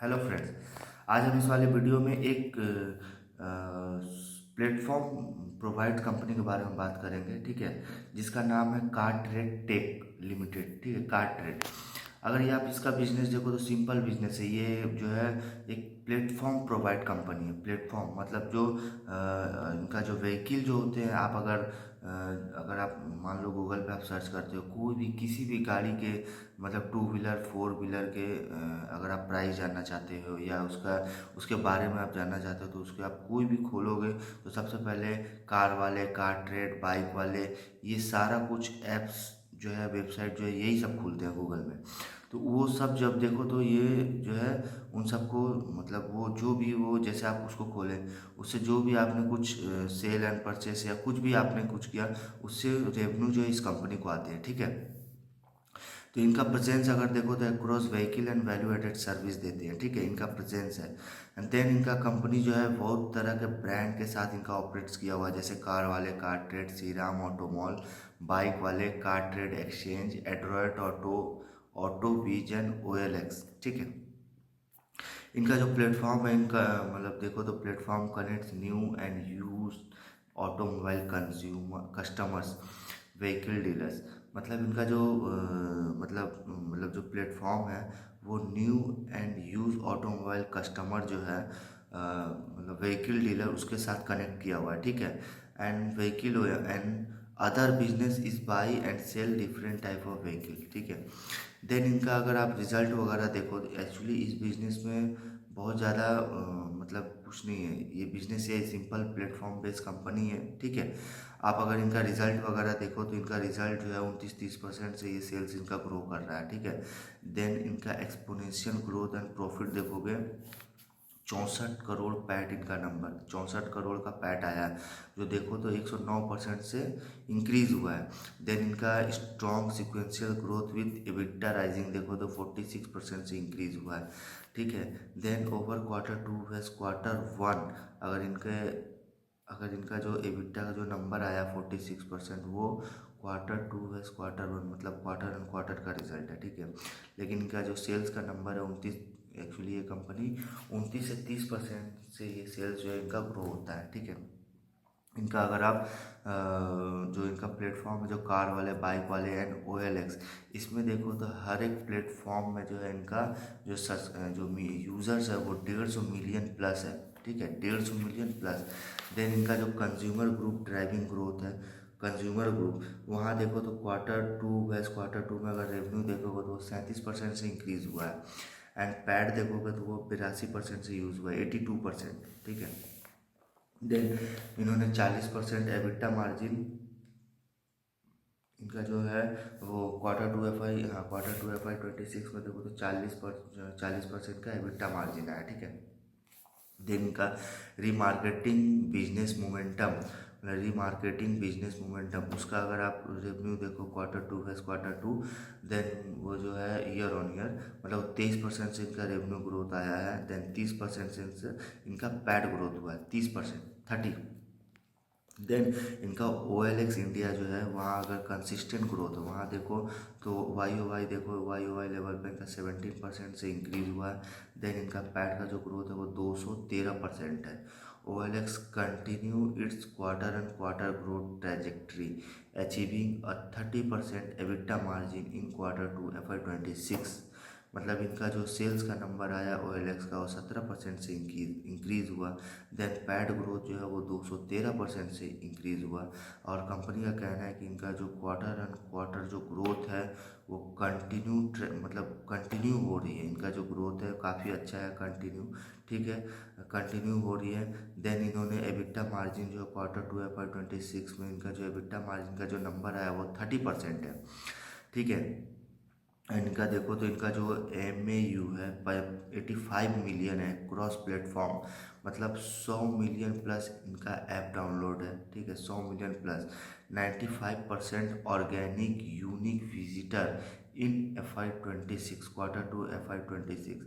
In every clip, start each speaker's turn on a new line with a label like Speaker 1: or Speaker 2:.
Speaker 1: Hello friends. आज हम इस वाले वीडियो में एक प्लेटफॉर्म प्रोवाइड कंपनी के बारे में बात करेंगे, ठीक है, जिसका नाम है कार्टरेट टेक लिमिटेड। ठीक है, कार्टरेट। अगर ये आप इसका बिजनेस देखो तो सिंपल बिजनेस है। ये जो है एक प्लेटफॉर्म प्रोवाइड कंपनी है। प्लेटफॉर्म मतलब जो इनका जो व्हीकल जो होते हैं, आप अगर आप मान लो गूगल पे आप सर्च करते हो कोई भी किसी भी गाड़ी के, मतलब टू व्हीलर फोर व्हीलर के, अगर आप प्राइस जानना चाहते हो या उसके बारे में आप जानना चाहते हो तो उसके आप कोई भी खोलोगे तो सबसे पहले कार वाले, कार ट्रेड, बाइक वाले, ये सारा कुछ ऐप्स जो है, वेबसाइट जो है, यही सब खुलते हैं गूगल में। तो वो सब जब देखो तो ये जो है उन सबको, मतलब वो जो भी वो जैसे आप उसको खोलें, उससे जो भी आपने कुछ सेल एंड परचेस या कुछ भी आपने कुछ किया, उससे रेवेन्यू जो है इस कंपनी को आते हैं। ठीक है, तो इनका प्रेजेंस अगर देखो तो across vehicle and value added service देते हैं। ठीक है, इनका प्रेजेंस है। एंड देन इनका कंपनी जो है बहुत तरह के ब्रांड के साथ इनका ऑपरेट्स किया हुआ है, जैसे कार वाले car trade, Shriram automall, bike वाले car trade exchange, Adroit auto, auto vision, OLX। ठीक है, इनका जो प्लेटफॉर्म है, इनका मतलब देखो तो platform connects new and use automobile consumer customers vehicle dealers. मतलब इनका जो मतलब जो प्लेटफॉर्म है वो new and use automobile customer जो है, मतलब व्हीकल डीलर उसके साथ कनेक्ट किया हुआ है। ठीक है, and vehicle and other business is buy and sell different type of vehicle. ठीक है, देन इनका अगर आप रिजल्ट वगैरह देखो तो एक्चुअली इस बिजनेस में बहुत ज़्यादा मतलब कुछ नहीं है। ये बिजनेस ये सिंपल प्लेटफॉर्म बेस्ड कंपनी है। ठीक है, आप अगर इनका रिजल्ट वगैरह देखो तो इनका रिजल्ट जो है 29-30% से ये सेल्स इनका ग्रो कर रहा है। ठीक है, देन इनका एक्सपोनेंशियल ग्रोथ एंड प्रॉफिट देखोगे, 64 करोड़ पैट इनका नंबर, 64 करोड़ का पैट आया है, जो देखो तो 109% से इंक्रीज हुआ है। देन इनका strong sequential growth with EBITDA rising देखो तो 46% से इंक्रीज हुआ है। ठीक है, देन ओवर Q2 वेस Q1, अगर इनका जो एबिटा का जो नंबर आया 46%, वो Q2 वेस Q1 मतलब क्वार्टर एंड क्वार्टर का रिजल्ट है। ठीक है, लेकिन इनका जो सेल्स का नंबर है 29, एक्चुअली ये कंपनी 29 से 30% से ये सेल्स जो है इनका ग्रो होता है। ठीक है, इनका अगर आप जो इनका प्लेटफॉर्म है, जो कार वाले, बाइक वाले एंड OLX, इसमें देखो तो हर एक प्लेटफॉर्म में जो है इनका जो यूज़र्स है वो 150 मिलियन प्लस है। ठीक है, 150 मिलियन प्लस। देन इनका जो कंज्यूमर ग्रुप ड्राइविंग ग्रोथ है, कंज्यूमर ग्रुप, वहाँ देखो तो Q2 में अगर रेवेन्यू देखोगे तो 37% से इंक्रीज हुआ है। एंड पैड देखोगे तो वो 82% से यूज़ हुआ है, 82%। ठीक है, देन इन्होंने 40% एबिटा मार्जिन, इनका जो है वो Q2 FY 26 में देखो तो 40% का एबिटा मार्जिन आया। ठीक है, देन का रीमार्केटिंग बिजनेस मोमेंटम, मतलब रीमार्केटिंग बिजनेस मोमेंटम, उसका अगर आप रेवेन्यू देखो Q2 वेस Q2, देन वो जो है ईयर ऑन ईयर मतलब 23% से इनका रेवेन्यू ग्रोथ आया है। देन 30% से इनका पैड ग्रोथ हुआ है, 30%, 30। देन इनका OLX इंडिया जो है, वहाँ अगर कंसिस्टेंट ग्रोथ है, वहाँ देखो तो YOY लेवल पे इनका 17% से इंक्रीज हुआ है। देन इनका पैट का जो ग्रोथ है वो 213% है। OLX continue its quarter and quarter growth trajectory, achieving a 30% EBITDA margin in Q2 FY 26। मतलब इनका जो सेल्स का नंबर आया OLX का, वो 17% से इंक्रीज हुआ। देन पैड ग्रोथ जो है वो 213% से इंक्रीज हुआ। और कंपनी का कहना है कि इनका जो क्वार्टर एंड क्वार्टर जो ग्रोथ है वो मतलब कंटिन्यू हो रही है। इनका जो ग्रोथ है काफ़ी अच्छा है, कंटिन्यू, ठीक है, कंटिन्यू हो रही है। देन इन्होंने एबिटा मार्जिन जो Q2 FY 26 में इनका जो एबिटा मार्जिन का जो नंबर आया वो 30% है। ठीक है, इनका देखो तो इनका जो MAU है 85 मिलियन है, क्रॉस प्लेटफॉर्म, मतलब 100 मिलियन प्लस इनका ऐप डाउनलोड है। ठीक है, 100 million plus, 95% organic unique visitor in FY 26, Q2 FY 26।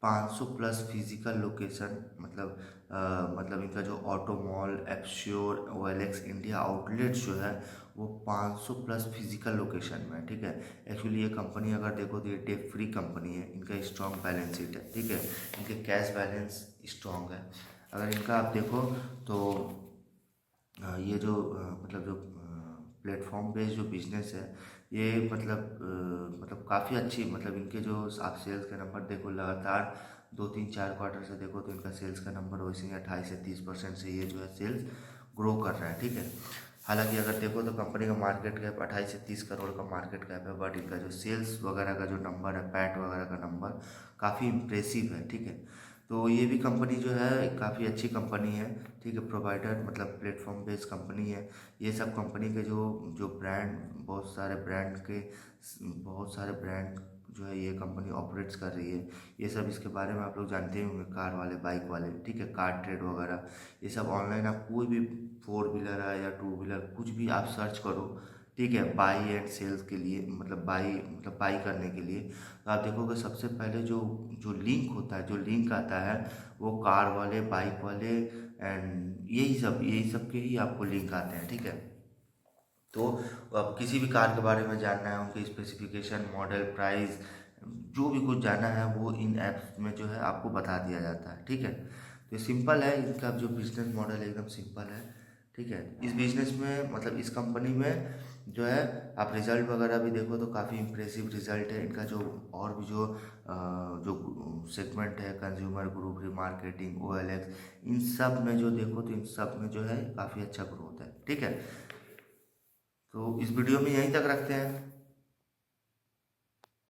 Speaker 1: 500 plus physical location, मतलब इनका जो ऑटो मॉल, एप्श्योर, OLX इंडिया आउटलेट्स जो है वो 500 प्लस फिजिकल लोकेशन में है, ठीक है। एक्चुअली ये कंपनी अगर देखो तो ये डेट फ्री कंपनी है, इनका स्ट्रॉन्ग बैलेंस शीट है, ठीक है। इनके कैश बैलेंस स्ट्रॉन्ग है। अगर इनका आप देखो तो ये जो जो प्लेटफॉर्म बेस्ड जो बिजनेस है ये काफ़ी अच्छी, इनके जो आप सेल्स के नंबर देखो लगातार 2 3 4 क्वार्टर से देखो तो इनका सेल्स का नंबर वैसे ही 28 से 30% से ये जो है सेल्स ग्रो कर रहा है, ठीक है। हालांकि अगर देखो तो कंपनी का मार्केट कैप 28 से 30 करोड़ का मार्केट कैप है, बट इनका जो सेल्स वगैरह का जो नंबर है, पैट वगैरह का नंबर काफ़ी इम्प्रेसिव है, ठीक है। तो ये भी कंपनी जो है काफ़ी अच्छी कंपनी है, ठीक है। प्रोवाइडर प्लेटफॉर्म बेस्ड कंपनी है। ये सब कंपनी के जो जो ब्रांड, बहुत सारे ब्रांड जो है ये कंपनी ऑपरेट्स कर रही है। ये सब इसके बारे में आप लोग जानते ही होंगे, कार वाले, बाइक वाले, ठीक है, कार ट्रेड वगैरह। ये सब ऑनलाइन आप कोई भी 4 व्हीलर है या 2 व्हीलर कुछ भी आप सर्च करो, ठीक है, बाई एंड सेल्स के लिए, बाई करने के लिए, तो आप देखोगे सबसे पहले जो जो लिंक होता है, जो लिंक आता है वो कार वाले, बाइक वाले एंड यही सब के ही आपको लिंक आते हैं, ठीक है। तो अब किसी भी कार के बारे में जानना है, उनके स्पेसिफिकेशन, मॉडल, प्राइस, जो भी कुछ जानना है वो इन ऐप्स में जो है आपको बता दिया जाता है, ठीक है। तो सिंपल है इनका जो बिजनेस मॉडल है, एकदम सिंपल है, ठीक है। इस बिजनेस में इस कंपनी में जो है आप रिजल्ट वगैरह भी देखो तो काफ़ी इम्प्रेसिव रिजल्ट है इनका। जो और भी जो सेगमेंट है, कंज्यूमर ग्रुप, रिमार्केटिंग, OLX, इन सब में जो देखो तो इन सब में जो है काफ़ी अच्छा ग्रोथ है, ठीक है। तो इस वीडियो में यहीं तक रखते हैं।